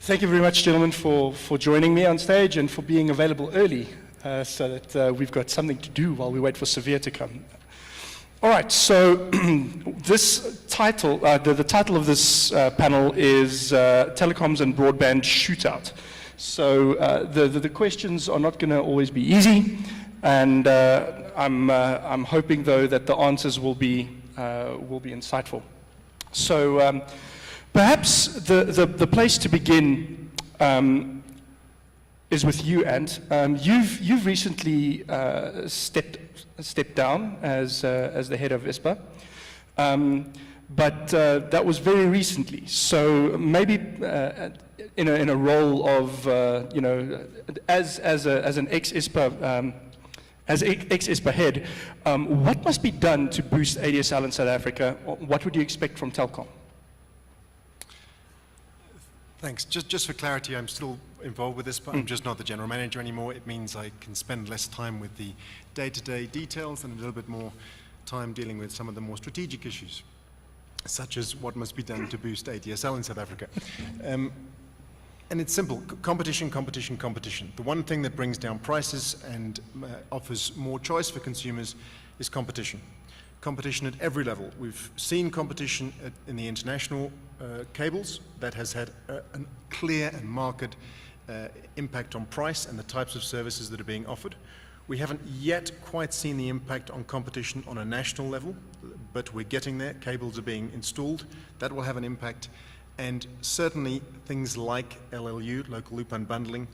Thank you very much, gentlemen, for joining me on stage and for being available early so that we've got something to do while we wait for Severe to come. All right, so this title, the title of this panel is Telecoms and Broadband Shootout. So the questions are not going to always be easy, and I'm hoping, though, that the answers will be insightful. So perhaps the place to begin is with you, Ant. You've recently stepped down as the head of ISPA, but that was very recently. So maybe in a role of as an ex-ISPA ex-ISPA head, what must be done to boost ADSL in South Africa? What would you expect from Telkom? Thanks. Just for clarity, I'm still involved with this, but I'm just not the general manager anymore. It means I can spend less time with the day-to-day details and a little bit more time dealing with some of the more strategic issues, such as what must be done to boost ADSL in South Africa. And it's simple: competition, competition, competition. The one thing that brings down prices and offers more choice for consumers is competition. Competition at every level. We've seen competition in the international cables that has had a clear and marked impact on price and the types of services that are being offered. We haven't yet quite seen the impact on competition on a national level, but we're getting there. Cables are being installed. That will have an impact. And certainly things like LLU, local loop unbundling,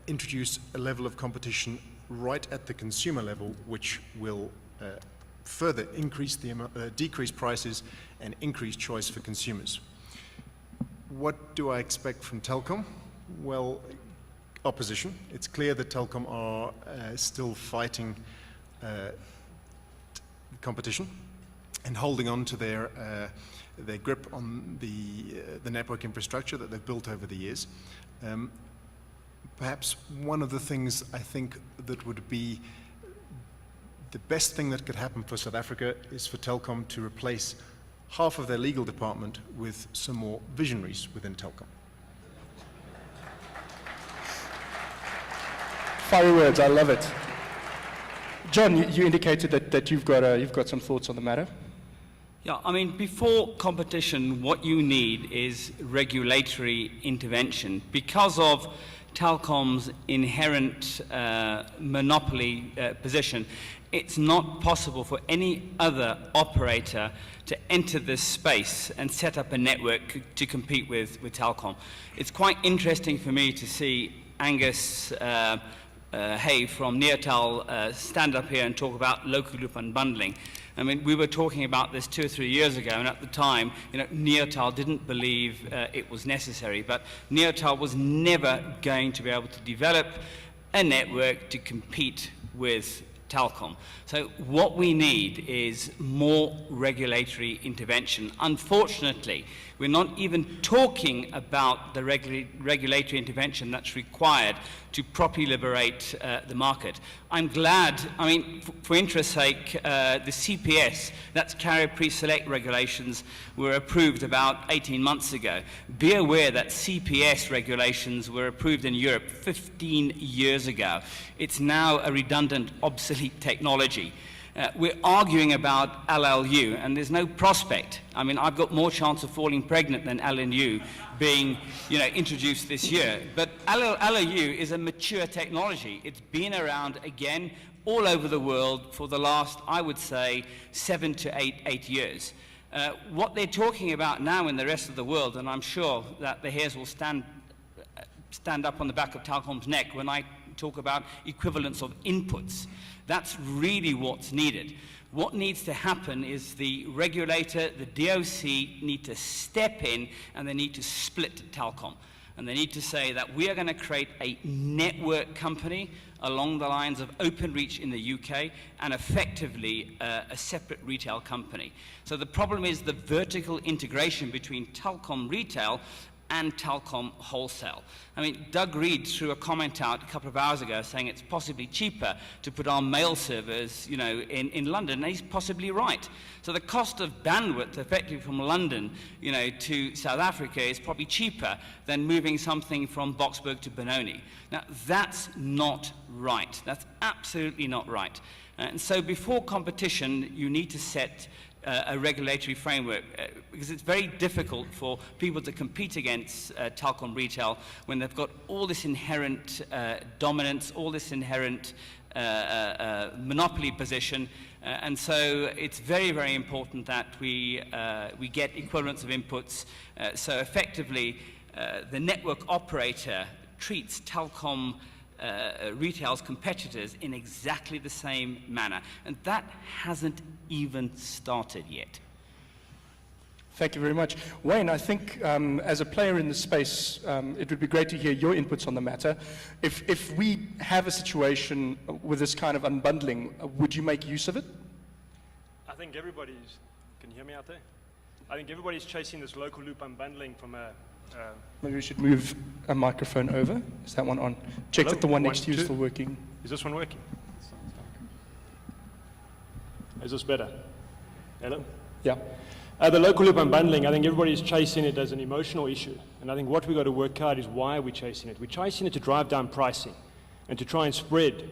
introduce a level of competition right at the consumer level, which will further increase decrease prices and increase choice for consumers. What do I expect from Telkom? Well, opposition. It's clear that Telkom are still fighting competition and holding on to their grip on the network infrastructure that they've built over the years. Perhaps one of the things I think that would be the best thing that could happen for South Africa is for Telkom to replace half of their legal department with some more visionaries within Telkom. Fiery words, I love it. John, you indicated that you've got some thoughts on the matter. Yeah, I mean, before competition, what you need is regulatory intervention. Because of Telkom's inherent monopoly position, it's not possible for any other operator to enter this space and set up a network to compete with Telkom. It's quite interesting for me to see Angus Hay from Neotel stand up here and talk about local loop unbundling. I mean, we were talking about this 2 or 3 years ago, and at the time, Neotel didn't believe it was necessary, but Neotel was never going to be able to develop a network to compete with Telkom. So what we need is more regulatory intervention. Unfortunately, we're not even talking about the regulatory intervention that's required to properly liberate the market. I'm glad, I mean, for interest's sake, the CPS, that's carrier pre-select regulations, were approved about 18 months ago. Be aware that CPS regulations were approved in Europe 15 years ago. It's now a redundant, obsolete technology. We're arguing about LLU, and there's no prospect. I mean, I've got more chance of falling pregnant than LLU being, introduced this year. But LLU is a mature technology. It's been around, again, all over the world for the last, I would say, 7 to 8 years. What they're talking about now in the rest of the world, and I'm sure that the hairs will stand up on the back of Telkom's neck when I talk about equivalence of inputs. That's really what's needed. What needs to happen is the regulator, the DOC, need to step in and they need to split Telkom. And they need to say that we are going to create a network company along the lines of Openreach in the UK and effectively a separate retail company. So the problem is the vertical integration between Telkom retail and Telecom wholesale. I mean, Doug Reed threw a comment out a couple of hours ago saying it's possibly cheaper to put our mail servers, you know, in London, and he's possibly right. So the cost of bandwidth effectively from London, you know, to South Africa is probably cheaper than moving something from Boksburg to Benoni. Now, that's not right. That's absolutely not right. And so before competition, you need to set a regulatory framework, because it's very difficult for people to compete against telecom retail when they've got all this inherent dominance, all this inherent monopoly position. And so it's very, very important that we get equivalence of inputs. So effectively, the network operator treats telecom retail's competitors in exactly the same manner. And that hasn't even started yet. Thank you very much. Wayne, I think as a player in the space, it would be great to hear your inputs on the matter. If we have a situation with this kind of unbundling, would you make use of it? I think everybody's, can you hear me out there? I think everybody's chasing this local loop unbundling from a Maybe we should move a microphone over. Is that one on? Check Hello? that the one next to you is Two. still working. Is this one working? Is this better? Hello? Yeah. The local loop unbundling, I think everybody's chasing it as an emotional issue. And I think what we've got to work out is why are we chasing it? We're chasing it to drive down pricing and to try and spread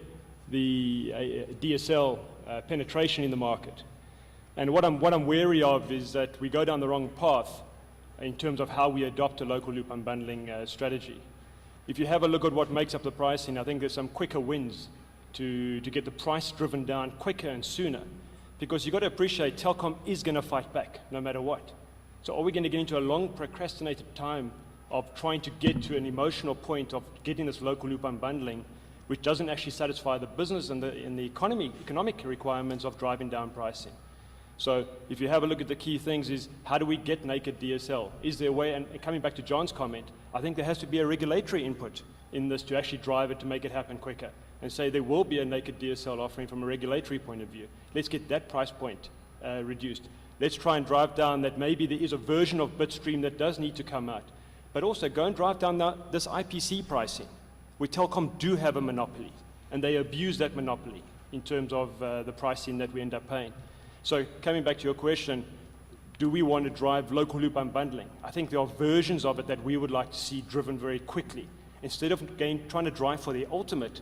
the DSL penetration in the market. And what I'm wary of is that we go down the wrong path in terms of how we adopt a local loop unbundling strategy. If you have a look at what makes up the pricing, I think there's some quicker wins to get the price driven down quicker and sooner. Because you've got to appreciate Telkom is going to fight back no matter what. So are we going to get into a long procrastinated time of trying to get to an emotional point of getting this local loop unbundling, which doesn't actually satisfy the business and the economic requirements of driving down pricing? So if you have a look at the key things is, how do we get naked DSL? Is there a way, and coming back to John's comment, I think there has to be a regulatory input in this to actually drive it to make it happen quicker. And say there will be a naked DSL offering from a regulatory point of view. Let's get that price point reduced. Let's try and drive down that maybe there is a version of Bitstream that does need to come out. But also go and drive down this IPC pricing, where Telkom do have a monopoly, and they abuse that monopoly in terms of the pricing that we end up paying. So coming back to your question, do we want to drive local loop unbundling? I think there are versions of it that we would like to see driven very quickly, instead of trying to drive for the ultimate,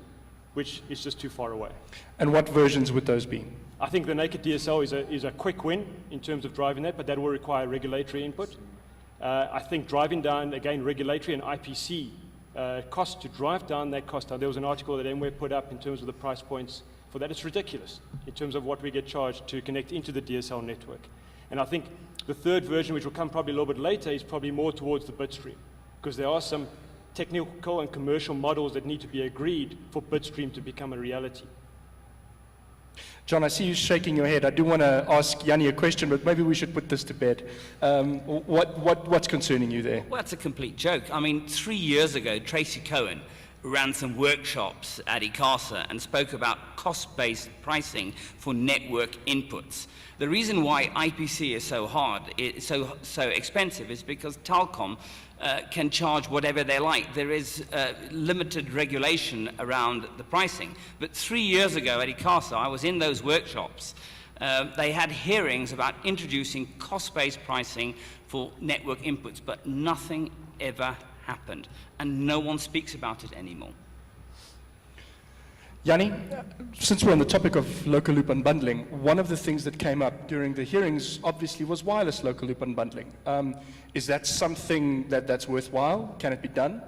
which is just too far away. And what versions would those be? I think the naked DSL is a quick win in terms of driving that, but that will require regulatory input. I think driving down, again, regulatory and IPC cost to drive down that cost. There was an article that MWeb put up in terms of the price points for that. It's ridiculous in terms of what we get charged to connect into the DSL network. And I think the third version, which will come probably a little bit later, is probably more towards the Bitstream, because there are some technical and commercial models that need to be agreed for Bitstream to become a reality. John, I see you shaking your head. I do want to ask Jannie a question, but maybe we should put this to bed. What's concerning you there? Well, that's a complete joke. I mean, 3 years ago, Tracy Cohen ran some workshops at ICASA and spoke about cost-based pricing for network inputs. The reason why IPC is so hard, so expensive, is because Telkom can charge whatever they like. There is limited regulation around the pricing. But 3 years ago at ICASA, I was in those workshops. They had hearings about introducing cost-based pricing for network inputs, but nothing ever happened, and no one speaks about it anymore. Jannie, since we're on the topic of local loop unbundling, one of the things that came up during the hearings obviously was wireless local loop unbundling. Is that something that's worthwhile? Can it be done?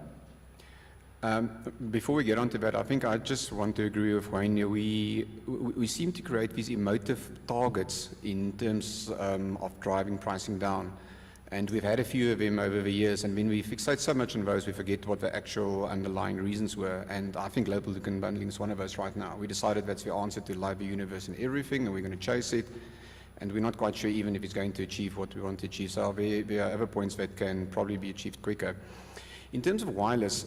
Before we get on to that, I think I just want to agree with Wayne. We seem to create these emotive targets in terms of driving pricing down. And we've had a few of them over the years, and when we fixate so much on those, we forget what the actual underlying reasons were. And I think local loop unbundling is one of those right now. We decided that's the answer to live the universe and everything, and we're going to chase it. And we're not quite sure even if it's going to achieve what we want to achieve. So there are other points that can probably be achieved quicker. In terms of wireless,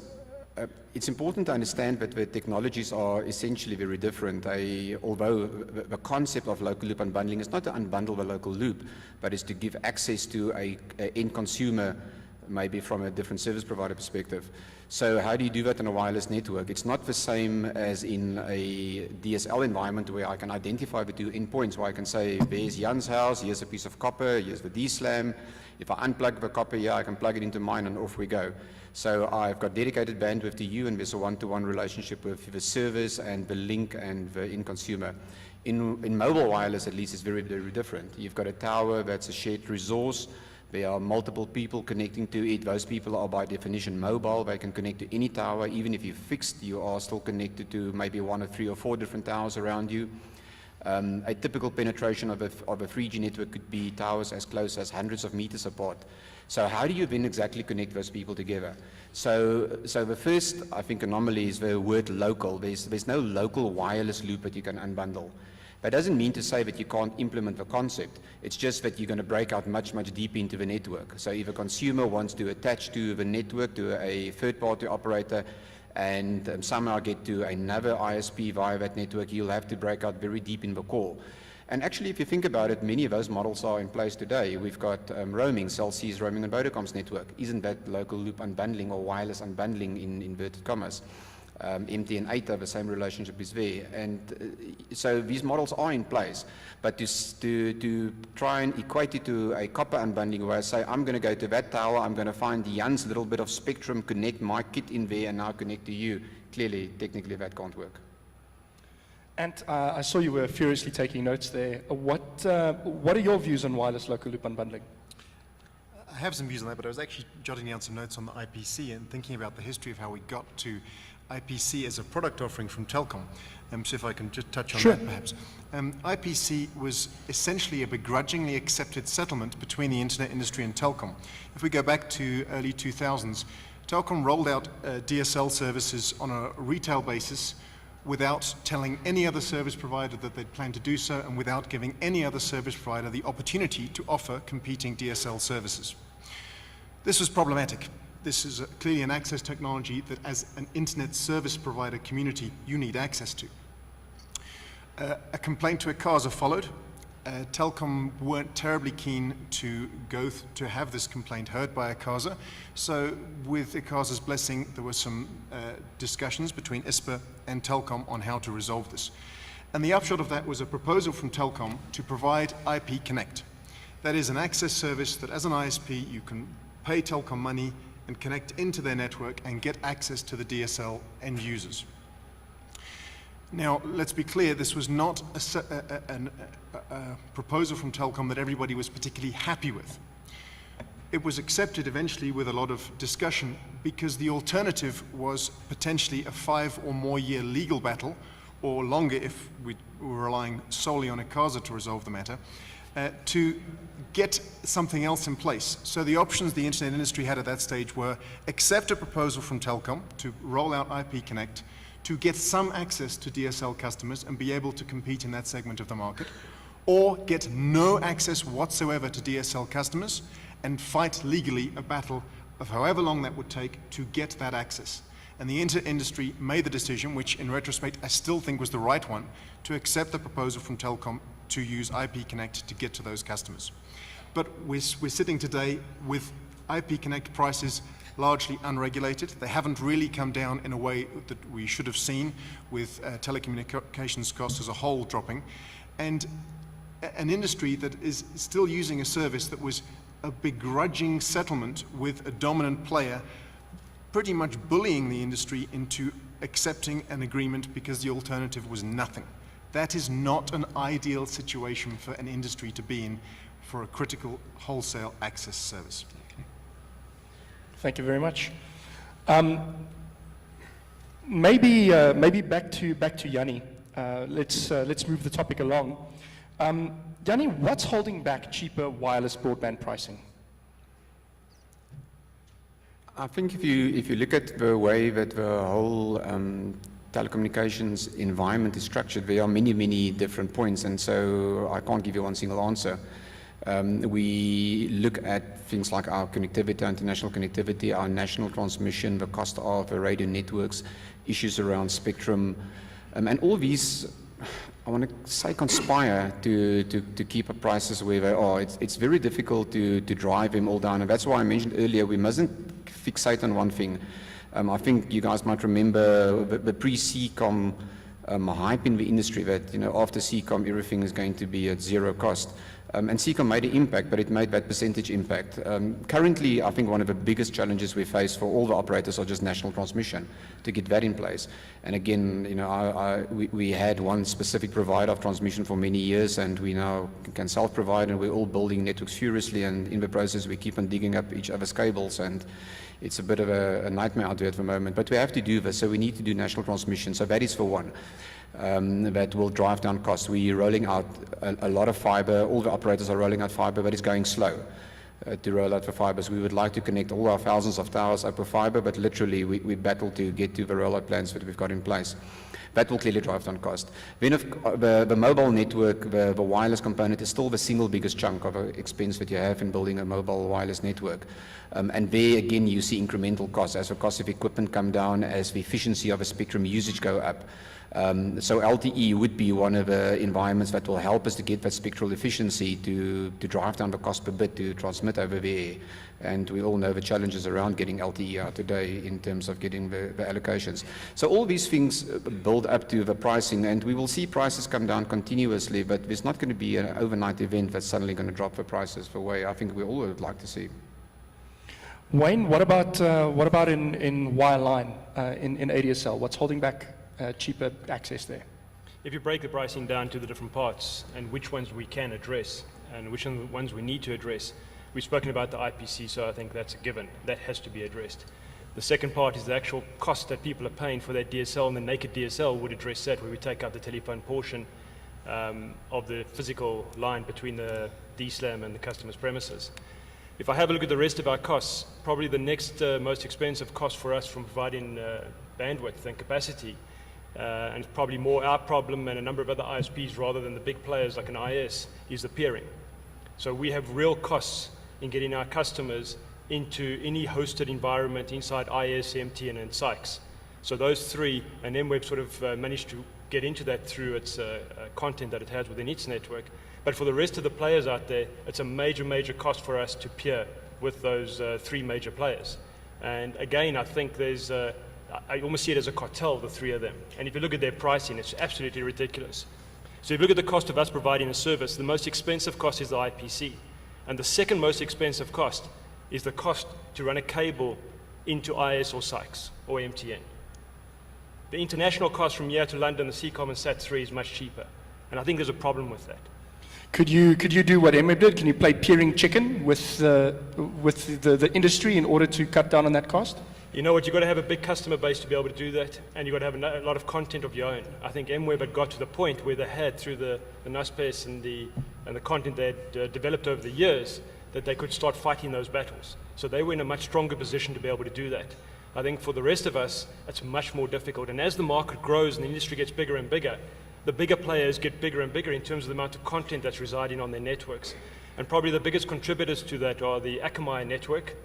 it's important to understand that the technologies are essentially very different. Although the concept of local loop unbundling is not to unbundle the local loop, but is to give access to an end consumer maybe from a different service provider perspective. So how do you do that on a wireless network? It's not the same as in a DSL environment where I can identify the two endpoints, where I can say, there's Jan's house, here's a piece of copper, here's the D-slam. If I unplug the copper here, I can plug it into mine and off we go. So I've got dedicated bandwidth to you, and there's a one-to-one relationship with the service and the link and the end consumer. In mobile wireless, at least, it's very, very different. You've got a tower that's a shared resource. There are multiple people connecting to it. Those people are by definition mobile. They can connect to any tower. Even if you're fixed, you are still connected to maybe 1 or 3 or 4 different towers around you. A typical penetration of a 3G network could be towers as close as hundreds of meters apart. So how do you then exactly connect those people together? So the first, I think, anomaly is the word local. There's no local wireless loop that you can unbundle. That doesn't mean to say that you can't implement the concept. It's just that you're going to break out much, much deeper into the network. So if a consumer wants to attach to the network, to a third-party operator, and somehow get to another ISP via that network, you'll have to break out very deep in the core. And actually, if you think about it, many of those models are in place today. We've got roaming, Cell C's roaming and Vodacom's network. Isn't that local loop unbundling or wireless unbundling in inverted commas? MTN 8 have the same relationship is there. And so these models are in place. But to try and equate it to a copper unbundling where I say, I'm going to go to that tower, I'm going to find Jan's little bit of spectrum, connect my kit in there, and now connect to you. Clearly, technically, that can't work. And I saw you were furiously taking notes there. What are your views on wireless local loop unbundling? I have some views on that, but I was actually jotting down some notes on the IPC and thinking about the history of how we got to IPC as a product offering from Telkom. So if I can just touch on that perhaps. IPC was essentially a begrudgingly accepted settlement between the internet industry and Telkom. If we go back to early 2000s, Telkom rolled out DSL services on a retail basis without telling any other service provider that they'd planned to do so, and without giving any other service provider the opportunity to offer competing DSL services. This was problematic. This is clearly an access technology that as an internet service provider community you need access to. A complaint to ICASA followed. Telkom weren't terribly keen to to have this complaint heard by ICASA, so with ICASA's blessing there were some discussions between ISPA and Telkom on how to resolve this. And the upshot of that was a proposal from Telkom to provide IP Connect. That is an access service that as an ISP you can pay Telkom money and connect into their network and get access to the DSL end users. Now, let's be clear, this was not a proposal from Telkom that everybody was particularly happy with. It was accepted eventually with a lot of discussion because the alternative was potentially a 5 or more year legal battle, or longer if we were relying solely on ICASA to resolve the matter, to get something else in place. So the options the internet industry had at that stage were accept a proposal from Telkom to roll out IP Connect, to get some access to DSL customers and be able to compete in that segment of the market, or get no access whatsoever to DSL customers and fight legally a battle of however long that would take to get that access. And the internet industry made the decision, which in retrospect I still think was the right one, to accept the proposal from Telkom to use IP Connect to get to those customers. But we're sitting today with IP Connect prices largely unregulated. They haven't really come down in a way that we should have seen, with telecommunications costs as a whole dropping, and an industry that is still using a service that was a begrudging settlement with a dominant player, pretty much bullying the industry into accepting an agreement because the alternative was nothing. That is not an ideal situation for an industry to be in for a critical wholesale access service. Thank you very much. Maybe back to Jannie. Let's move the topic along. Jannie, what's holding back cheaper wireless broadband pricing? I think if you look at the way that the whole telecommunications environment is structured, there are many different points, and so I can't give you one single answer. We look at things like our connectivity, our international connectivity, our national transmission, the cost of the radio networks, issues around spectrum, and all these I want to say, conspire to keep up prices where they are. It's very difficult to drive them all down, and that's why I mentioned earlier we mustn't fixate on one thing. I think you guys might remember the pre-CCOM hype in the industry that, after CCOM everything is going to be at zero cost. And CCOM made an impact, but it made that percentage impact. Currently, I think one of the biggest challenges we face for all the operators are just national transmission, to get that in place. And again, we had one specific provider of transmission for many years, and we now can self-provide, and we're all building networks furiously, and in the process we keep on digging up each other's cables, and it's a bit of a nightmare out there at the moment. But we have to do this, so we need to do national transmission. So that is for one. That will drive down costs. We're rolling out a lot of fiber. All the operators are rolling out fiber, but it's going slow to roll out the fibers. We would like to connect all our thousands of towers up with fiber, but literally we battle to get to the rollout plans that we've got in place. That will clearly drive down cost. Then the mobile network, the wireless component is still the single biggest chunk of expense that you have in building a mobile wireless network. And there again you see incremental costs as the cost of equipment come down, as the efficiency of a spectrum usage go up. So LTE would be one of the environments that will help us to get that spectral efficiency to drive down the cost per bit to transmit over the air. And we all know the challenges around getting LTE out today in terms of getting the allocations. So all these things build up to the pricing, and we will see prices come down continuously, but there's not going to be an overnight event that's suddenly going to drop the prices the way I think we all would like to see. Wayne, what about in wireline, in ADSL? What's holding back cheaper access there? If you break the pricing down to the different parts and which ones we can address and which ones we need to address, we've spoken about the IPC, so I think that's a given. That has to be addressed. The second part is the actual cost that people are paying for that DSL, and the naked DSL would address that, where we take out the telephone portion of the physical line between the DSLAM and the customer's premises. If I have a look at the rest of our costs, probably the next most expensive cost for us from providing bandwidth and capacity, and it's probably more our problem and a number of other ISPs rather than the big players like an IS, is the peering. So we have real costs in getting our customers into any hosted environment inside IS, MTN, and Sykes. So those three, and then we've sort of managed to get into that through its content that it has within its network. But for the rest of the players out there, it's a major, major cost for us to peer with those three major players. And again, I think there's, I almost see it as a cartel, the three of them. And if you look at their pricing, it's absolutely ridiculous. So if you look at the cost of us providing a service, the most expensive cost is the IPC. And the second most expensive cost is the cost to run a cable into IS or Sykes or MTN. The international cost from here to London, the CCOM and SAT3 is much cheaper. And I think there's a problem with that. Could you do what MWeb did? Can you play peering chicken with the industry in order to cut down on that cost? You know what, you've got to have a big customer base to be able to do that, and you've got to have a lot of content of your own. I think MWeb had got to the point where they had, through the NUSPES and the content they had developed over the years, that they could start fighting those battles. So they were in a much stronger position to be able to do that. I think for the rest of us, it's much more difficult. And as the market grows and the industry gets bigger and bigger, the bigger players get bigger and bigger in terms of the amount of content that's residing on their networks. And probably the biggest contributors to that are the Akamai network,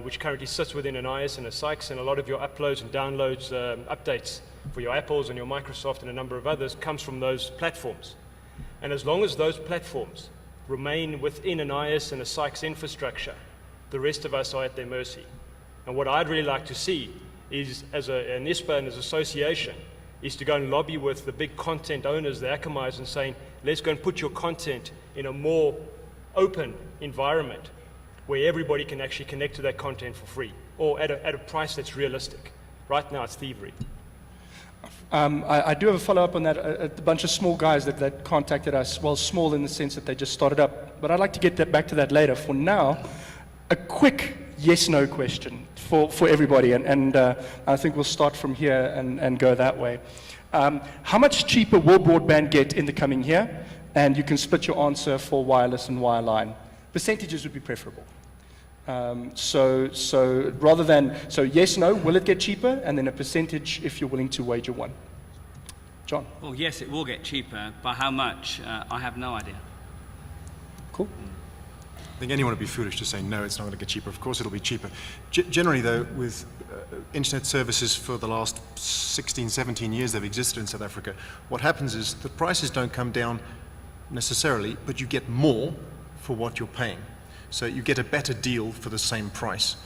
which currently sits within an IS and a Sykes, and a lot of your uploads and downloads, updates for your Apples and your Microsoft and a number of others comes from those platforms. And as long as those platforms remain within an IS and a Sykes infrastructure, the rest of us are at their mercy. And what I'd really like to see is, as an ISPA and as an association, is to go and lobby with the big content owners, the Akamais, and saying, let's go and put your content in a more open environment where everybody can actually connect to that content for free, or at a price that's realistic. Right now, it's thievery. I do have a follow-up on that. A bunch of small guys that contacted us, well, small in the sense that they just started up, but I'd like to get back to that later. For now, a quick yes-no question for everybody, and I think we'll start from here and go that way. How much cheaper will broadband get in the coming year? And you can split your answer for wireless and wireline. Percentages would be preferable. So rather than, yes, no, will it get cheaper? And then a percentage if you're willing to wager one. John? Well, yes, it will get cheaper. By how much? I have no idea. Cool. I think anyone would be foolish to say, no, it's not going to get cheaper. Of course it'll be cheaper. Generally, though, with internet services for the last 16, 17 years they've existed in South Africa, what happens is the prices don't come down necessarily, but you get more for what you're paying. So you get a better deal for the same price,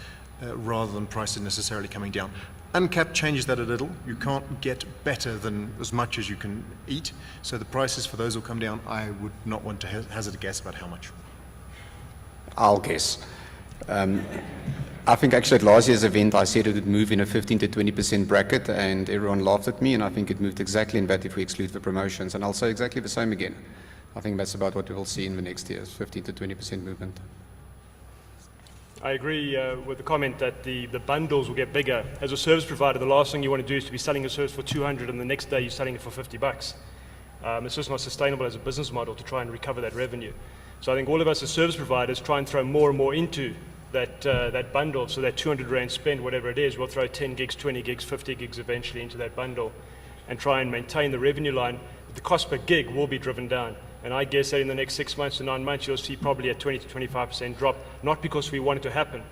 rather than prices necessarily coming down. Uncapped changes that a little. You can't get better than as much as you can eat. So the prices for those will come down. I would not want to hazard a guess about how much. I'll guess. I think actually at last year's event I said it would move in a 15 to 20% bracket, and everyone laughed at me, and I think it moved exactly in that if we exclude the promotions, and I'll say exactly the same again. I think that's about what we will see in the next years, 15 to 20% movement. I agree with the comment that the bundles will get bigger. As a service provider, the last thing you want to do is to be selling a service for 200 and the next day you're selling it for 50 bucks. It's just not sustainable as a business model to try and recover that revenue. So I think all of us as service providers try and throw more and more into that bundle, so that 200 Rand spend, whatever it is, we'll throw 10 gigs, 20 gigs, 50 gigs eventually into that bundle and try and maintain the revenue line. The cost per gig will be driven down. And I guess that in the next 6 months to 9 months, you'll see probably a 20 to 25% drop, not because we want it to happen,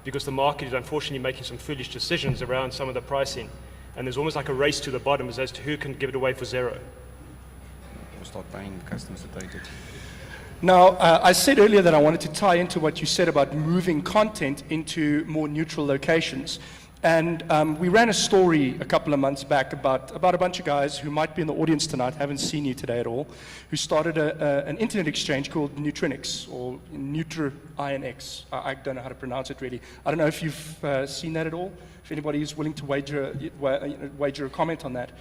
because the market is unfortunately making some foolish decisions around some of the pricing. And there's almost like a race to the bottom as to who can give it away for zero. We'll start paying customers to take it. Now, I said earlier that I wanted to tie into what you said about moving content into more neutral locations. And we ran a story a couple of months back about a bunch of guys who might be in the audience tonight, haven't seen you today at all, who started an internet exchange called Neutrinix, or Neutrinix. I don't know how to pronounce it really. I don't know if you've seen that at all, if anybody is willing to wager a comment on that.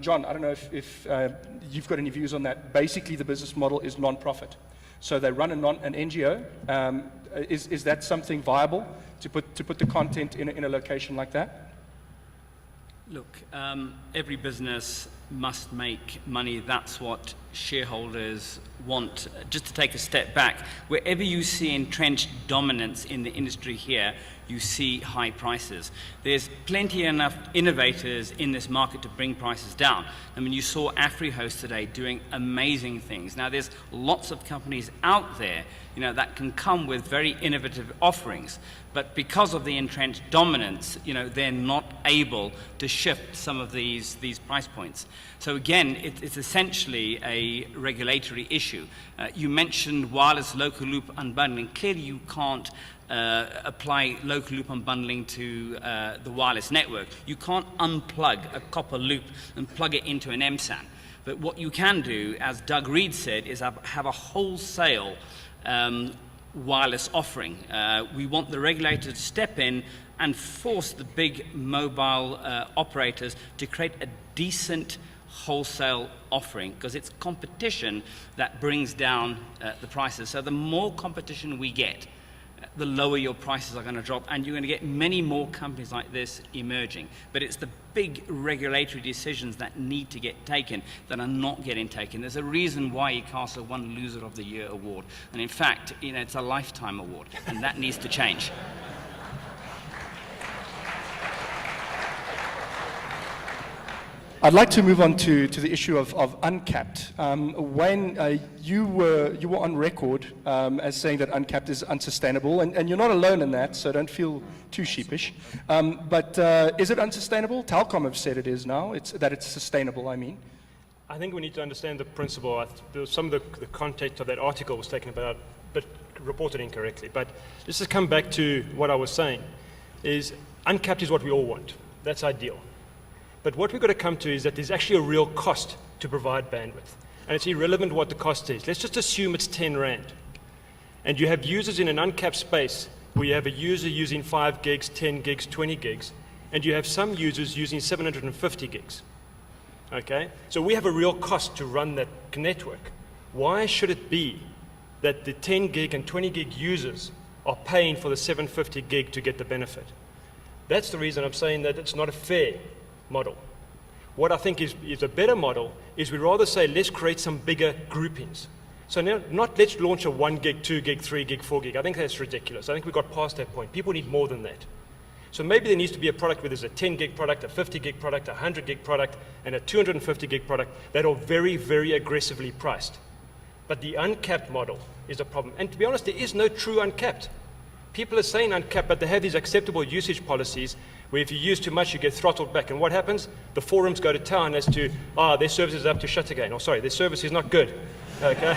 John, I don't know if you've got any views on that. Basically, the business model is non-profit. So they run an NGO. Is that something viable to put the content in a location like that? Look, every business must make money. That's what shareholders want. Just to take a step back, wherever you see entrenched dominance in the industry here, you see high prices. There's plenty enough innovators in this market to bring prices down. I mean, you saw AfriHost today doing amazing things. Now, there's lots of companies out there, that can come with very innovative offerings, but because of the entrenched dominance, they're not able to shift some of these price points. So again, it's essentially a regulatory issue. You mentioned wireless local loop unbundling. Clearly, you can't apply local loop unbundling to the wireless network. You can't unplug a copper loop and plug it into an MSAN. But what you can do, as Doug Reed said, is have a wholesale wireless offering. We want the regulator to step in and force the big mobile operators to create a decent wholesale offering, because it's competition that brings down the prices. So the more competition we get, the lower your prices are going to drop, and you're going to get many more companies like this emerging. But it's the big regulatory decisions that need to get taken that are not getting taken. There's a reason why ICASA won Loser of the Year award, and in fact, it's a lifetime award, and that needs to change. I'd like to move on to the issue of uncapped. When you were on record as saying that uncapped is unsustainable, and you're not alone in that, so don't feel too sheepish. But is it unsustainable? Telkom have said it is now. That it's sustainable, I mean. I think we need to understand the principle. Some of the context of that article was taken about, but reported incorrectly. But just to come back to what I was saying, is uncapped is what we all want. That's ideal. But what we've got to come to is that there's actually a real cost to provide bandwidth. And it's irrelevant what the cost is. Let's just assume it's 10 Rand. And you have users in an uncapped space where you have a user using 5 gigs, 10 gigs, 20 gigs, and you have some users using 750 gigs. Okay? So we have a real cost to run that network. Why should it be that the 10 gig and 20 gig users are paying for the 750 gig to get the benefit? That's the reason I'm saying that it's not a fair model. What I think is a better model is we rather say let's create some bigger groupings. So now, not let's launch a 1 gig, 2 gig, 3 gig, 4 gig. I think that's ridiculous. I think we got past that point. People need more than that. So maybe there needs to be a product where there's a 10 gig product, a 50 gig product, a 100 gig product, and a 250 gig product that are very, very aggressively priced. But the uncapped model is a problem. And to be honest, there is no true uncapped. People are saying uncapped, but they have these acceptable usage policies where if you use too much, you get throttled back. And what happens? The forums go to town as to, their service is up to shut again. Or sorry, their service is not good. Okay?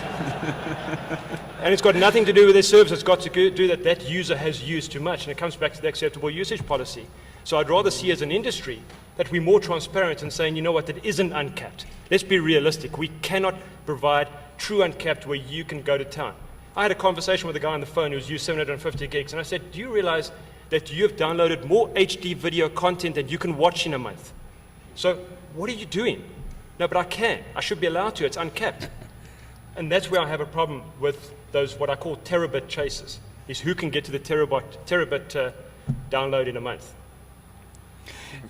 And it's got nothing to do with their service. It's got to do that user has used too much. And it comes back to the acceptable usage policy. So I'd rather see as an industry that we're more transparent and saying, you know what, that isn't uncapped. Let's be realistic. We cannot provide true uncapped where you can go to town. I had a conversation with a guy on the phone who's used 750 gigs, and I said, do you realize that you've downloaded more HD video content than you can watch in a month? So what are you doing? No, but I can. I should be allowed to. It's uncapped. And that's where I have a problem with those, what I call terabit chasers, is who can get to the terabit download in a month.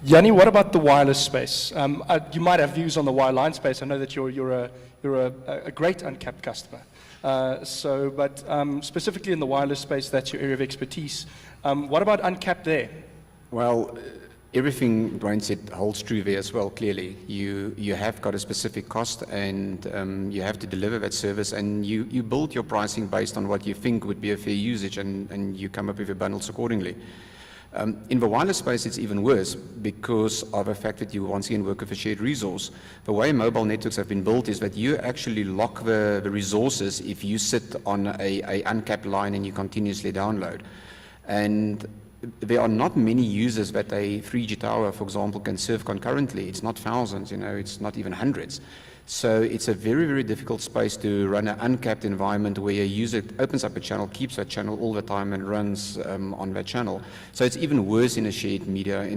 Jannie, what about the wireless space? You might have views on the wireline space. I know that you're a great uncapped customer. But specifically in the wireless space, that's your area of expertise. What about uncapped there? Well, everything Brian said holds true there as well, clearly. You have got a specific cost and you have to deliver that service, and you build your pricing based on what you think would be a fair usage, and you come up with your bundles accordingly. In the wireless space, it's even worse because of the fact that you once again work with a shared resource. The way mobile networks have been built is that you actually lock the resources if you sit on a uncapped line and you continuously download. And there are not many users that a 3G tower, for example, can serve concurrently. It's not thousands, it's not even hundreds. So it's a very, very difficult space to run an uncapped environment where a user opens up a channel, keeps that channel all the time and runs on that channel. So it's even worse in a shared medium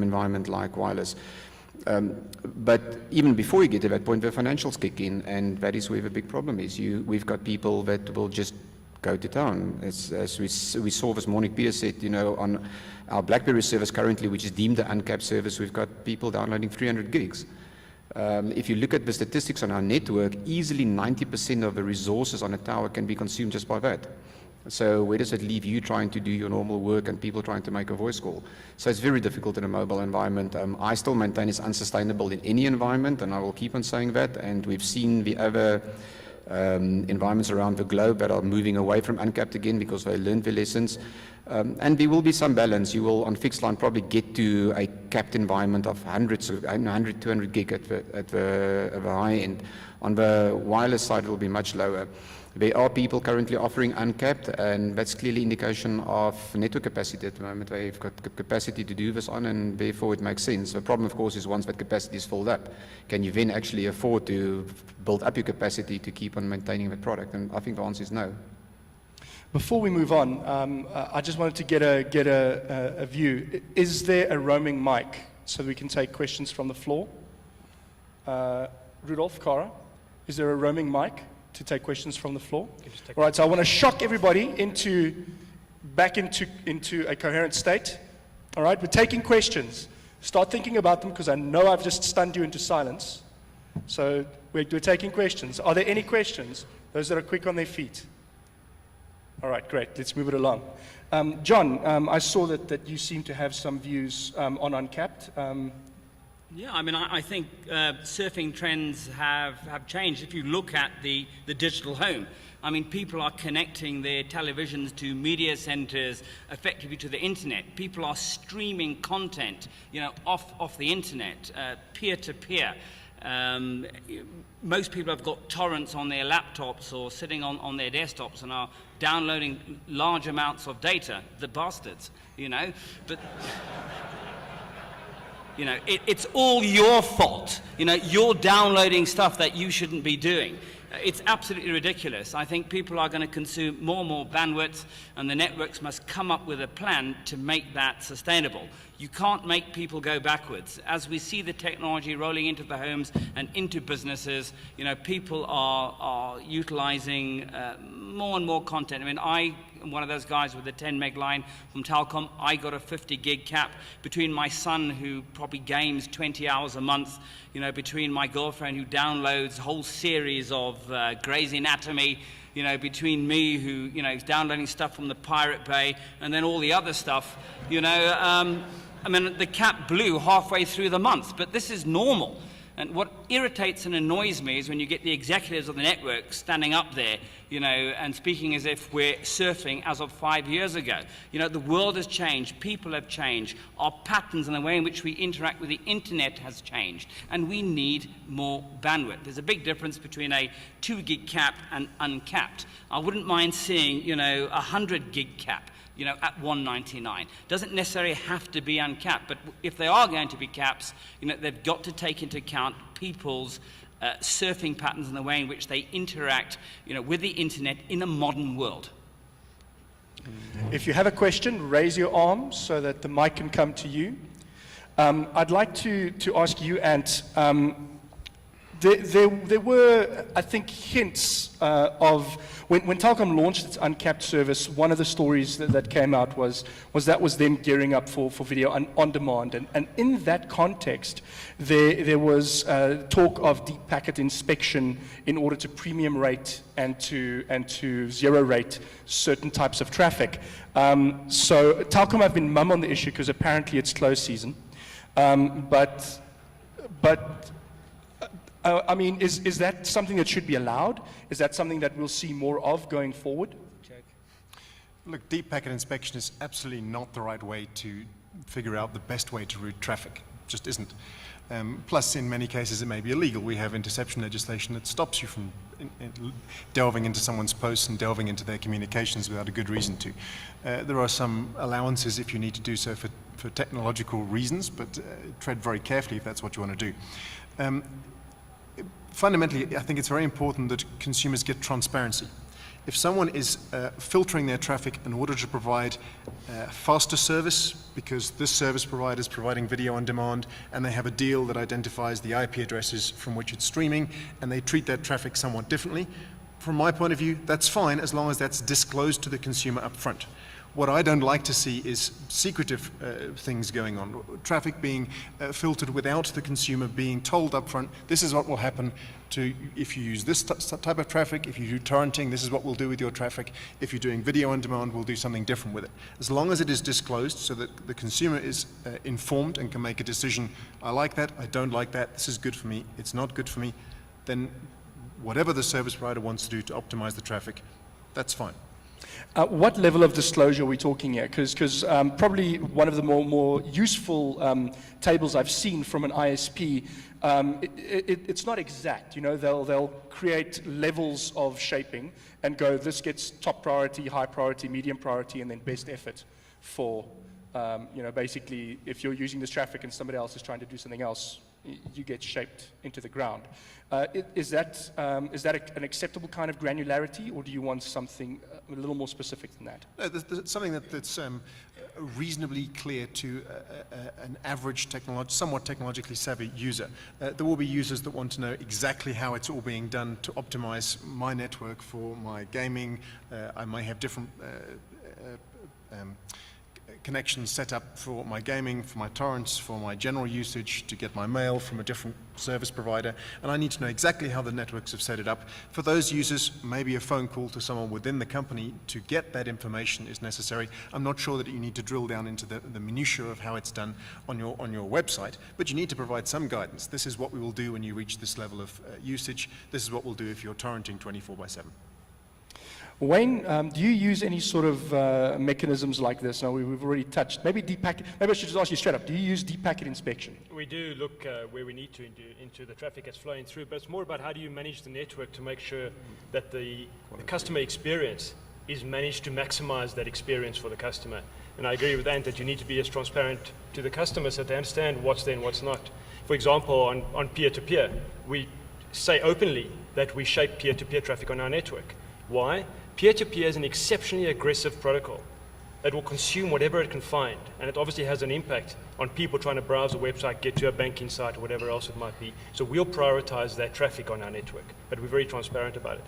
environment like wireless. But even before you get to that point, the financials kick in, and that is where the big problem is. We've got people that will just go to town. As we saw this morning, Peter said, on our BlackBerry service currently, which is deemed an uncapped service, we've got people downloading 300 gigs. If you look at the statistics on our network, easily 90% of the resources on a tower can be consumed just by that. So where does it leave you trying to do your normal work and people trying to make a voice call? So it's very difficult in a mobile environment. I still maintain it's unsustainable in any environment, and I will keep on saying that. And we've seen the other environments around the globe that are moving away from uncapped again because they learned their lessons. And there will be some balance. You will, on fixed line, probably get to a capped environment of hundreds, 100, 200 gig at the high end. On the wireless side, it will be much lower. There are people currently offering uncapped, and that's clearly indication of network capacity at the moment. They've got capacity to do this on, and therefore it makes sense. The problem, of course, is once that capacity is filled up, can you then actually afford to build up your capacity to keep on maintaining the product? And I think the answer is no. Before we move on, I just wanted to get a view. Is there a roaming mic so we can take questions from the floor? Rudolph, Cara, is there a roaming mic to take questions from the floor? All right, so I want to shock everybody back into a coherent state. All right, we're taking questions. Start thinking about them, because I know I've just stunned you into silence. So we're taking questions. Are there any questions? Those that are quick on their feet. All right, great. Let's move it along. John, I saw that you seem to have some views on uncapped. Yeah, I mean, I think surfing trends have changed. If you look at the digital home, I mean, people are connecting their televisions to media centers, effectively to the internet. People are streaming content, off the internet, peer-to-peer. Most people have got torrents on their laptops or sitting on their desktops and are downloading large amounts of data, the bastards, but it's all your fault. You're downloading stuff that you shouldn't be doing. It's absolutely ridiculous. I think people are going to consume more and more bandwidth, and the networks must come up with a plan to make that sustainable. You can't make people go backwards. As we see the technology rolling into the homes and into businesses, people are utilizing more and more content. I mean, I am one of those guys with a 10 meg line from Telkom. I got a 50 gig cap. Between my son, who probably games 20 hours a month, between my girlfriend, who downloads a whole series of Grey's Anatomy, between me, who, is downloading stuff from the Pirate Bay, and then all the other stuff, I mean, the cap blew halfway through the month, but this is normal. And what irritates and annoys me is when you get the executives of the network standing up there, you know, and speaking as if we're surfing as of 5 years ago. You know, the world has changed, people have changed, our patterns and the way in which we interact with the internet has changed, and we need more bandwidth. There's a big difference between a 2 gig cap and uncapped. I wouldn't mind seeing, you know, 100 gig cap, you know, at $199. Doesn't necessarily have to be uncapped, but if they are going to be caps, you know, they've got to take into account people's surfing patterns and the way in which they interact, you know, with the internet in a modern world. If you have a question, raise your arm so that the mic can come to you. I'd like to ask you, Ant, there were, I think, hints of, when Telkom launched its uncapped service, one of the stories that came out was that was them gearing up for video on demand. And in that context, there was talk of deep packet inspection in order to premium rate and to zero rate certain types of traffic. So Telkom have been mum on the issue because apparently it's close season. But I mean, is that something that should be allowed? Is that something that we'll see more of going forward? Look, deep packet inspection is absolutely not the right way to figure out the best way to route traffic. It just isn't. Plus, in many cases, it may be illegal. We have interception legislation that stops you from delving into someone's posts and delving into their communications without a good reason to. There are some allowances if you need to do so for technological reasons, but tread very carefully if that's what you want to do. Fundamentally, I think it's very important that consumers get transparency. If someone is filtering their traffic in order to provide faster service, because this service provider is providing video on demand, and they have a deal that identifies the IP addresses from which it's streaming, and they treat that traffic somewhat differently, from my point of view, that's fine as long as that's disclosed to the consumer up front. What I don't like to see is secretive things going on, traffic being filtered without the consumer being told up front, this is what will happen to if you use this type of traffic, if you do torrenting, this is what we'll do with your traffic, if you're doing video on demand, we'll do something different with it. As long as it is disclosed so that the consumer is informed and can make a decision, I like that, I don't like that, this is good for me, it's not good for me, then whatever the service provider wants to do to optimize the traffic, that's fine. What level of disclosure are we talking here? Because probably one of the more useful tables I've seen from an ISP, it's not exact. You know, they'll create levels of shaping and go, this gets top priority, high priority, medium priority, and then best effort for, you know, basically, if you're using this traffic and somebody else is trying to do something else, you get shaped into the ground. Is that an acceptable kind of granularity, or do you want something a little more specific than that? No, there's something that's reasonably clear to an average, somewhat technologically savvy user. There will be users that want to know exactly how it's all being done to optimize my network for my gaming. I may have different connections set up for my gaming, for my torrents, for my general usage, to get my mail from a different service provider, and I need to know exactly how the networks have set it up. For those users, maybe a phone call to someone within the company to get that information is necessary. I'm not sure that you need to drill down into the minutiae of how it's done on your website, but you need to provide some guidance. This is what we will do when you reach this level of usage. This is what we'll do if you're torrenting 24/7. Wayne, do you use any sort of mechanisms like this? Now, we've already touched. Maybe deep packet. Maybe I should just ask you straight up. Do you use deep packet inspection? We do look where we need to into the traffic that's flowing through, but it's more about how do you manage the network to make sure that the customer experience is managed to maximize that experience for the customer. And I agree with Ant that you need to be as transparent to the customer so they understand what's there and what's not. For example, on peer-to-peer, we say openly that we shape peer-to-peer traffic on our network. Why? Peer-to-peer is an exceptionally aggressive protocol. It will consume whatever it can find, and it obviously has an impact on people trying to browse a website, get to a banking site, or whatever else it might be. So we'll prioritize that traffic on our network, but we're very transparent about it.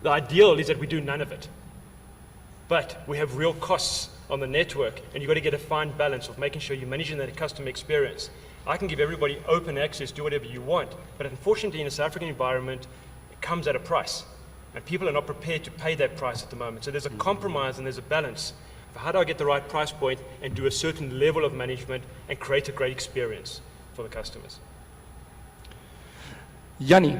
The ideal is that we do none of it. But we have real costs on the network, and you've got to get a fine balance of making sure you're managing that customer experience. I can give everybody open access, do whatever you want, but unfortunately in a South African environment, it comes at a price. And people are not prepared to pay that price at the moment. So there's a compromise and there's a balance of how do I get the right price point and do a certain level of management and create a great experience for the customers. Jannie,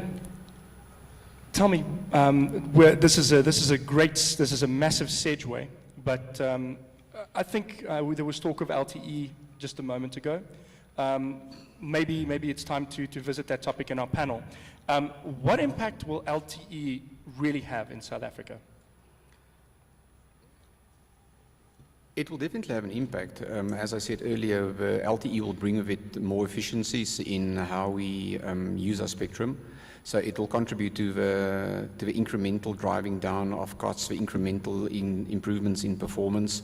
tell me, this is a massive segue, but I think there was talk of LTE just a moment ago. Maybe it's time to visit that topic in our panel. What impact will LTE really have in South Africa? It will definitely have an impact. As I said earlier, the LTE will bring a bit more efficiencies in how we use our spectrum. So it will contribute to the incremental driving down of costs, the incremental improvements in performance.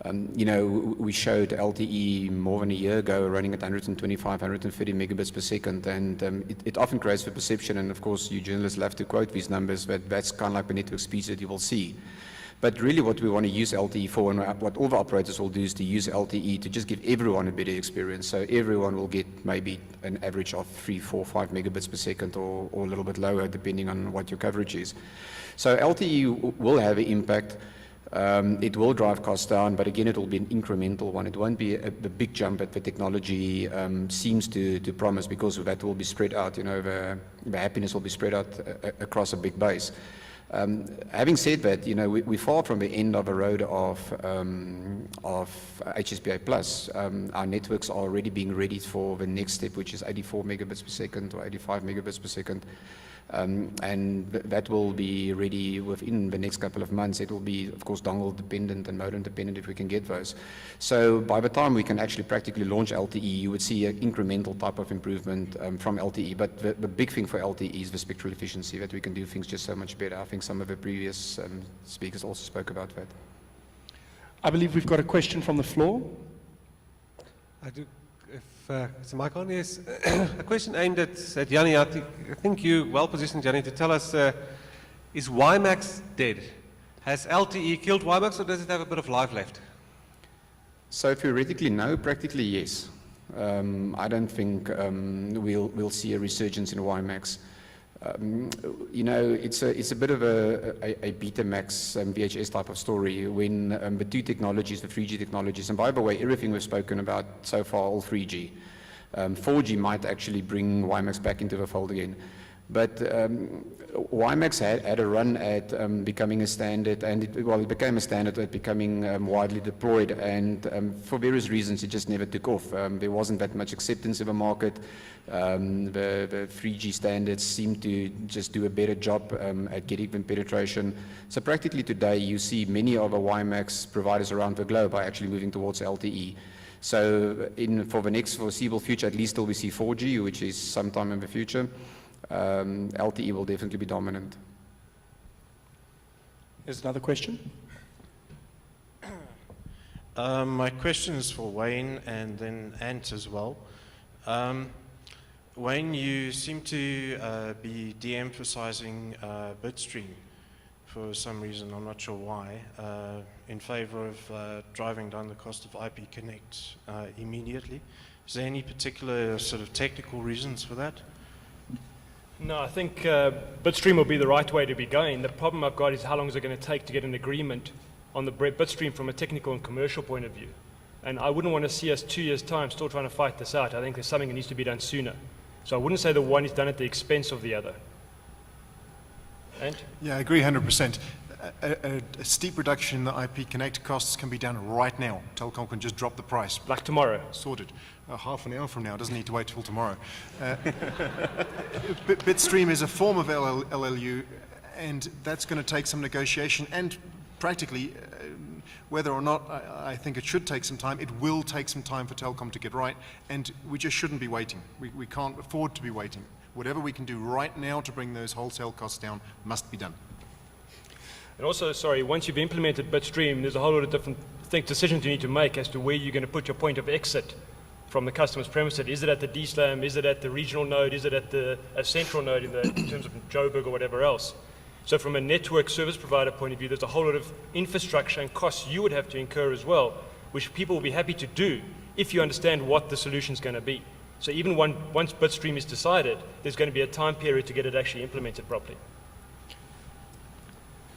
We showed LTE more than a year ago running at 125, 130 megabits per second, and it often creates the perception, and of course you journalists love to quote these numbers, but that's kind of like the network speeds that you will see. But really what we want to use LTE for, and what all the operators will do, is to use LTE to just give everyone a better experience. So everyone will get maybe an average of 3, 4, 5 megabits per second, or a little bit lower depending on what your coverage is. So LTE will have an impact. It will drive costs down, but again, it will be an incremental one. It won't be a big jump that the technology seems to promise, because that will be spread out. The happiness will be spread out across a big base. Having said that, we're far from the end of a road of HSPA Plus. Our networks are already being ready for the next step, which is 84 megabits per second or 85 megabits per second. And that will be ready within the next couple of months. It will be, of course, dongle dependent and modem dependent if we can get those. So by the time we can actually practically launch LTE, you would see an incremental type of improvement from LTE. But the big thing for LTE is the spectral efficiency, that we can do things just so much better. I think some of the previous speakers also spoke about that. I believe we've got a question from the floor. I do. Is the mic on? Yes. A question aimed at Jannie. I think you're well positioned, Jannie, to tell us, is WiMAX dead? Has LTE killed WiMAX, or does it have a bit of life left? So theoretically, no. Practically, yes. I don't think we'll see a resurgence in WiMAX. It's a bit of a Betamax VHS type of story when the two technologies, the 3G technologies, and by the way, everything we've spoken about so far, all 3G. 4G might actually bring WiMAX back into the fold again. But WiMAX had a run at becoming a standard, and it became a standard at becoming widely deployed, and for various reasons it just never took off. There wasn't that much acceptance in the market. The 3G standards seem to just do a better job at getting them penetration. So practically today you see many of the WiMAX providers around the globe are actually moving towards LTE. So for the next foreseeable future, at least till we see 4G, which is sometime in the future, LTE will definitely be dominant. There's another question. My question is for Wayne and then Ant as well. Wayne, you seem to be de-emphasizing bitstream for some reason, I'm not sure why, in favor of driving down the cost of IP Connect immediately. Is there any particular sort of technical reasons for that? No, I think bitstream will be the right way to be going. The problem I've got is how long is it going to take to get an agreement on the bitstream from a technical and commercial point of view. And I wouldn't want to see us 2 years' time still trying to fight this out. I think there's something that needs to be done sooner. So I wouldn't say the one is done at the expense of the other. And? Yeah, I agree 100%. A steep reduction in the IP Connect costs can be done right now. Telkom can just drop the price. Like tomorrow. Sorted. Half an hour from now, doesn't need to wait till tomorrow. Bitstream is a form of LLU, and that's going to take some negotiation, and practically, whether or not I think it should take some time, it will take some time for Telkom to get right, and we just shouldn't be waiting. We can't afford to be waiting. Whatever we can do right now to bring those wholesale costs down must be done. And also, sorry, once you've implemented bitstream, there's a whole lot of different decisions you need to make as to where you're going to put your point of exit from the customer's premises. Is it at the DSLAM? Is it at the regional node? Is it at the central node in terms of Joburg or whatever else? So from a network service provider point of view, there's a whole lot of infrastructure and costs you would have to incur as well, which people will be happy to do if you understand what the solution is going to be. So even once bitstream is decided, there's going to be a time period to get it actually implemented properly.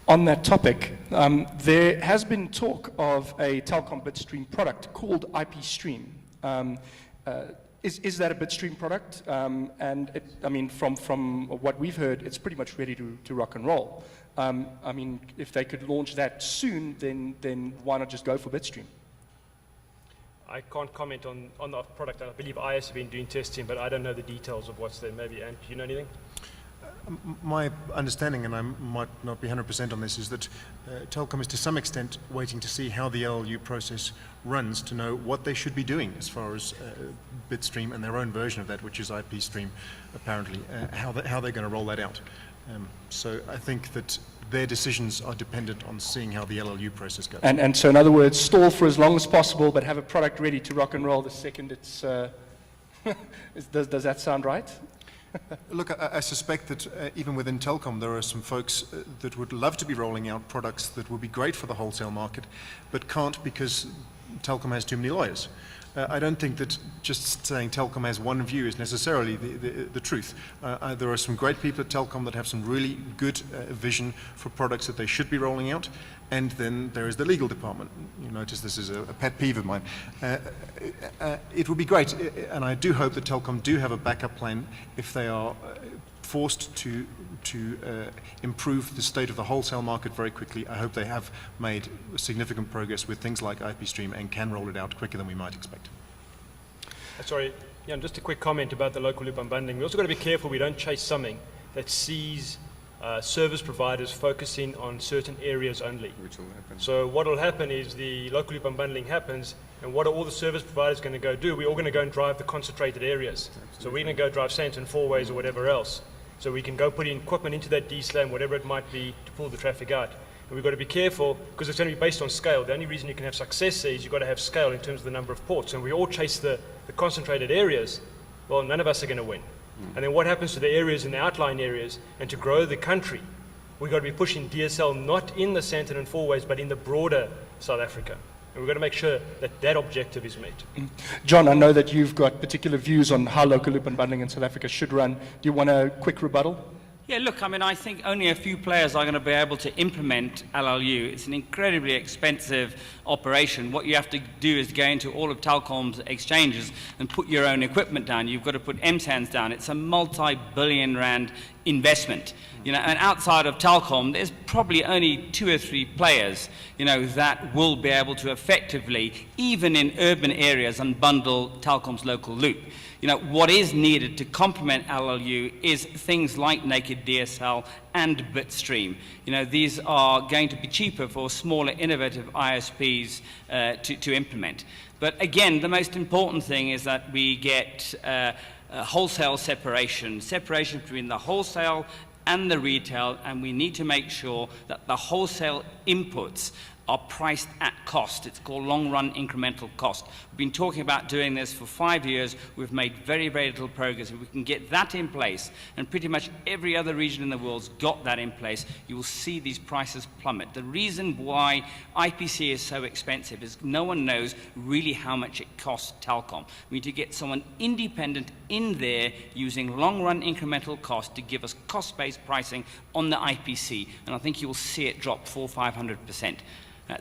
On that topic, there has been talk of a Telkom bitstream product called IP Stream. Is that a bitstream product? And I mean, from what we've heard, it's pretty much ready to rock and roll. I mean, if they could launch that soon, then why not just go for bitstream? I can't comment on the product. I believe IS have been doing testing, but I don't know the details of what's there. Maybe, Ant, do you know anything? My understanding, and I might not be 100% on this, is that Telkom is to some extent waiting to see how the LLU process runs to know what they should be doing as far as bitstream and their own version of that, which is IP stream, apparently, how they're going to roll that out. So I think that their decisions are dependent on seeing how the LLU process goes. And so in other words, stall for as long as possible, but have a product ready to rock and roll the second it's... does that sound right? Look, I suspect that even within Telkom there are some folks that would love to be rolling out products that would be great for the wholesale market, but can't because Telkom has too many lawyers. I don't think that just saying Telkom has one view is necessarily the truth. There are some great people at Telkom that have some really good vision for products that they should be rolling out, and then there is the legal department. You notice this is a pet peeve of mine. It would be great, and I do hope that Telkom do have a backup plan if they are forced to improve the state of the wholesale market very quickly. I hope they have made significant progress with things like IP Stream and can roll it out quicker than we might expect. Sorry, Jan, just a quick comment about the local loop unbundling. We also got to be careful we don't chase something that sees service providers focusing on certain areas only. Which will happen. So what will happen is the local loop unbundling happens, and what are all the service providers going to go do? We're all going to go and drive the concentrated areas. Absolutely. So we're going to go drive Santon four ways or whatever else. So we can go put in equipment into that DSLAM, whatever it might be, to pull the traffic out. And we've got to be careful because it's going to be based on scale. The only reason you can have success there is you've got to have scale in terms of the number of ports. And we all chase the concentrated areas, well, none of us are going to win. And then what happens to the areas in the outlying areas? And to grow the country, we've got to be pushing DSL not in the Santon and four ways, but in the broader South Africa. And we've got to make sure that that objective is met. John, I know that you've got particular views on how local loop unbundling in South Africa should run. Do you want a quick rebuttal? Yeah, look, I mean, I think only a few players are going to be able to implement LLU. It's an incredibly expensive operation. What you have to do is go into all of Telkom's exchanges and put your own equipment down. You've got to put MSANs down. It's a multi-billion rand investment. You know, and outside of Telkom, there's probably only 2 or 3 players, you know, that will be able to effectively, even in urban areas, unbundle Telkom's local loop. You know, what is needed to complement LLU is things like naked DSL and bitstream. You know, these are going to be cheaper for smaller, innovative ISPs to implement. But again, the most important thing is that we get wholesale separation between the wholesale and the retail, and we need to make sure that the wholesale inputs are priced at cost. It's called long-run incremental cost. We've been talking about doing this for 5 years. We've made very, very little progress. If we can get that in place, and pretty much every other region in the world's got that in place, you will see these prices plummet. The reason why IPC is so expensive is no one knows really how much it costs Telkom. We need to get someone independent in there using long-run incremental cost to give us cost-based pricing on the IPC, and I think you will see it drop 400–500%.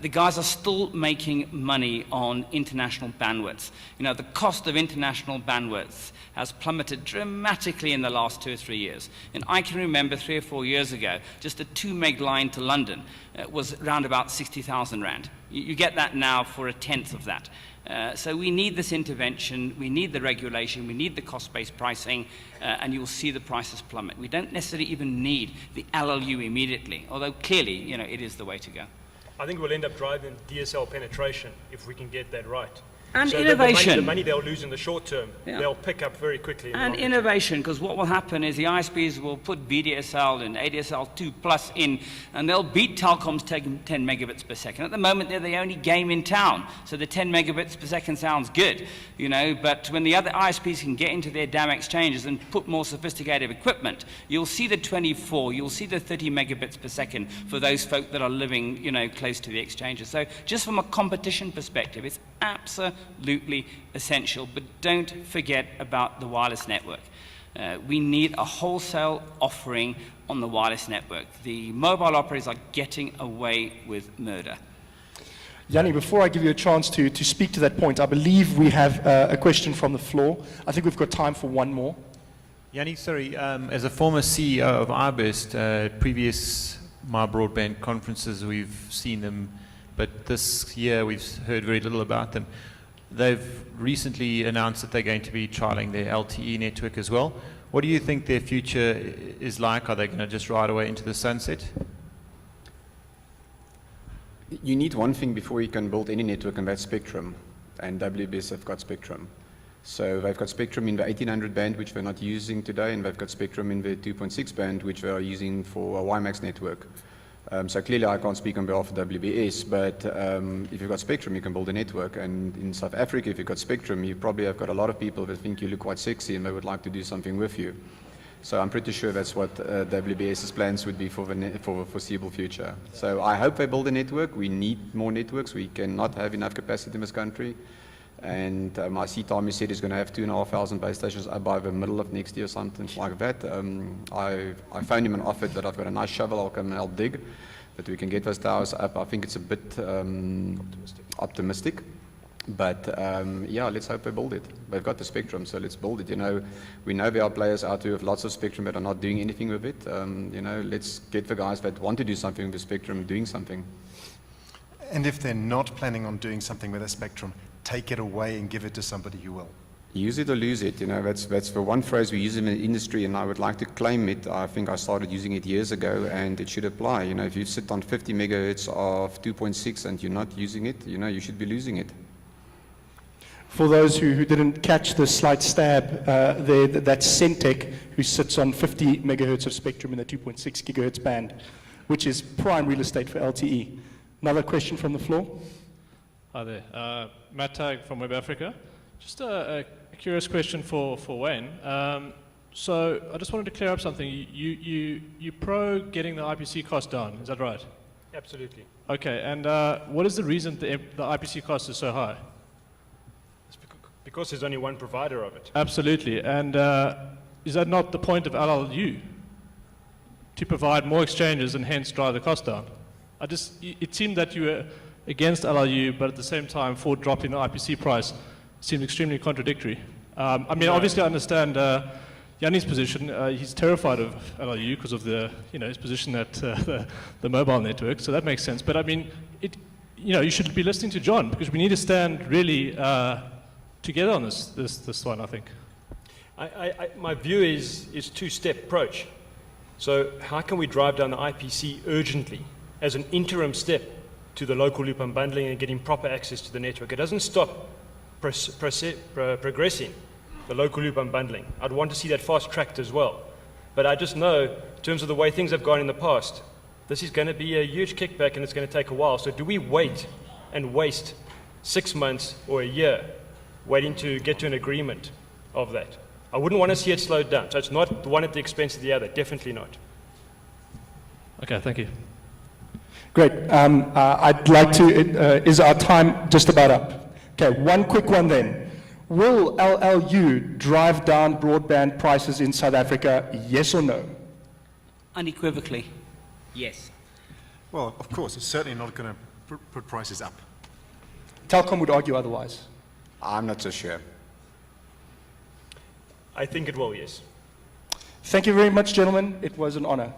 The guys are still making money on international bandwidth. You know, the cost of international bandwidth has plummeted dramatically in the last 2 or 3 years. And I can remember 3 or 4 years ago, just a 2 meg line to London was around about 60,000 rand. You get that now for 1/10 of that. So we need this intervention, we need the regulation, we need the cost-based pricing, and you will see the prices plummet. We don't necessarily even need the LLU immediately, although clearly, you know, it is the way to go. I think we'll end up driving DSL penetration if we can get that right. And so innovation. The money they'll lose in the short term, Yeah. they'll pick up very quickly. And innovation, because what will happen is the ISPs will put VDSL and ADSL2 plus in, and they'll beat Telkom's 10 megabits per second. At the moment, they're the only game in town, so the 10 megabits per second sounds good, you know, but when the other ISPs can get into their damn exchanges and put more sophisticated equipment, you'll see the 24, you'll see the 30 megabits per second for those folk that are living, you know, close to the exchanges. So just from a competition perspective, it's absolutely essential, but don't forget about the wireless network. We need a wholesale offering on the wireless network. The mobile operators are getting away with murder. Jannie, before I give you a chance to speak to that point, I believe we have a question from the floor. I think we've got time for one more. Jannie, sorry, as a former CEO of iBurst, previous MyBroadband conferences, we've seen them, but this year we've heard very little about them. They've recently announced that they're going to be trialing their LTE network as well. What do you think their future is like? Are they going to just ride away into the sunset? You need one thing before you can build any network, and that's spectrum. And WBS have got spectrum. So they've got spectrum in the 1800 band, which they're not using today, and they've got spectrum in the 2.6 band, which they are using for a WiMAX network. So clearly I can't speak on behalf of WBS, but if you've got spectrum, you can build a network. And in South Africa, if you've got spectrum, you probably have got a lot of people that think you look quite sexy and they would like to do something with you. So I'm pretty sure that's what WBS's plans would be for the foreseeable future. So I hope they build a network. We need more networks. We cannot have enough capacity in this country. And I see Tommy said he's going to have 2,500 base stations up by the middle of next year, something like that. I phoned him and offered that I've got a nice shovel, I'll come and help dig, that we can get those towers up. I think it's a bit optimistic. But yeah, let's hope they build it. They've got the spectrum, so let's build it. You know, we know there are players out there with lots of spectrum that are not doing anything with it. You know, let's get the guys that want to do something with the spectrum doing something. And if they're not planning on doing something with the spectrum, take it away and give it to somebody who will. Use it or lose it. You know, that's the one phrase we use in the industry, and I would like to claim it. I think I started using it years ago, and it should apply. You know, if you sit on 50 megahertz of 2.6 and you're not using it, you know, you should be losing it. For those who didn't catch the slight stab, that's Centec, who sits on 50 megahertz of spectrum in the 2.6 gigahertz band, which is prime real estate for LTE. Another question from the floor? Hi there. Matt Tagg from Web Africa. Just a curious question for Wayne. So I just wanted to clear up something. You pro getting the IPC cost down, is that right? Absolutely. Okay, and what is the reason the IPC cost is so high? It's because there's only one provider of it. Absolutely, and is that not the point of LLU? To provide more exchanges and hence drive the cost down? It seemed that you were against LLU, but at the same time for dropping the IPC price seemed extremely contradictory. I mean, obviously I understand Jannie's position. He's terrified of LLU because of his position at the mobile network, so that makes sense. But I mean, you should be listening to John, because we need to stand really together on this one, I think. My view is two-step approach. So how can we drive down the IPC urgently as an interim step to the local loop unbundling and getting proper access to the network? It doesn't stop progressing the local loop unbundling. I'd want to see that fast-tracked as well. But I just know, in terms of the way things have gone in the past, this is going to be a huge kickback and it's going to take a while. So do we wait and waste 6 months or a year waiting to get to an agreement of that? I wouldn't want to see it slowed down. So it's not the one at the expense of the other, definitely not. Okay, thank you. Great. I'd like to, is our time just about up? Okay, one quick one then. Will LLU drive down broadband prices in South Africa, yes or no? Unequivocally, yes. Well, of course, it's certainly not going to put prices up. Telkom would argue otherwise. I'm not so sure. I think it will, yes. Thank you very much, gentlemen. It was an honor.